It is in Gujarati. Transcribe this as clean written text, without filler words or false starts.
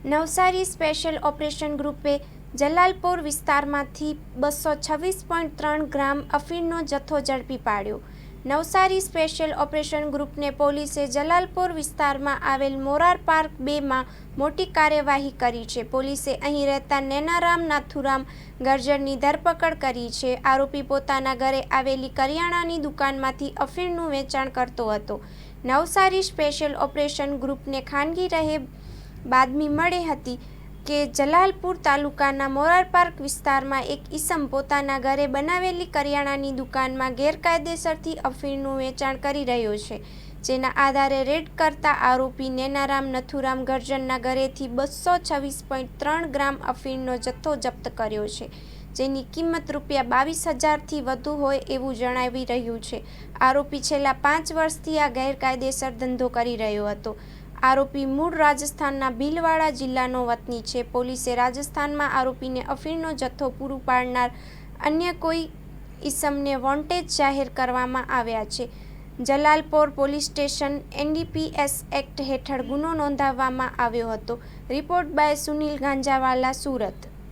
નવસારી સ્પેશિયલ ઓપરેશન ગ્રુપે જલાલપોર વિસ્તારમાંથી 226.3 ગ્રામ અફીણનો જથ્થો ઝડપી પાડ્યો. નવસારી સ્પેશિયલ ઓપરેશન ગ્રુપને પોલીસે જલાલપોર વિસ્તારમાં આવેલ મોરાર પાર્ક 2માં મોટી કાર્યવાહી કરી છે. પોલીસે અહીં રહેતા નેનારામ નાથુરામ ગર્જરની ધરપકડ કરી છે. આરોપી પોતાના ઘરે આવેલી કરિયાણાની દુકાનમાંથી અફીણનું વેચાણ કરતો હતો. નવસારી સ્પેશિયલ ઓપરેશન ગ્રુપને ખાનગી રહે બાતમી મળી હતી કે જલાલપુર તાલુકાના મોરાર પાર્ક વિસ્તારમાં એક ઈસમ પોતાના ઘરે બનાવેલી કરિયાણાની દુકાનમાં ગેરકાયદેસરથી અફીણનું વેચાણ કરી રહ્યો છે. જેના આધારે રેડ કરતા આરોપી નેનારામ નથુરામ ગર્જનના ઘરેથી 226.3 ગ્રામ અફીણનો જથ્થો જપ્ત કર્યો છે. જેની કિંમત રૂ22,000થી વધુ હોય એવું જણાવી રહ્યું છે. આરોપી છેલ્લા 5 વર્ષથી આ ગેરકાયદેસર ધંધો કરી રહ્યો હતો. આરોપી મૂળ રાજસ્થાનના ભીલવાડા જિલ્લાનો વતની છે. પોલીસે રાજસ્થાનમાં આરોપીને અફીણનો જથ્થો પૂરો પાડનાર અન્ય કોઈ ઈસમને વોન્ટેડ જાહેર કરવામાં આવ્યા છે. Jalalpur police station NDPS act હેઠળ ગુનો નોંધવામાં આવ્યો હતો. Report by Sunil Ganjawala, Surat.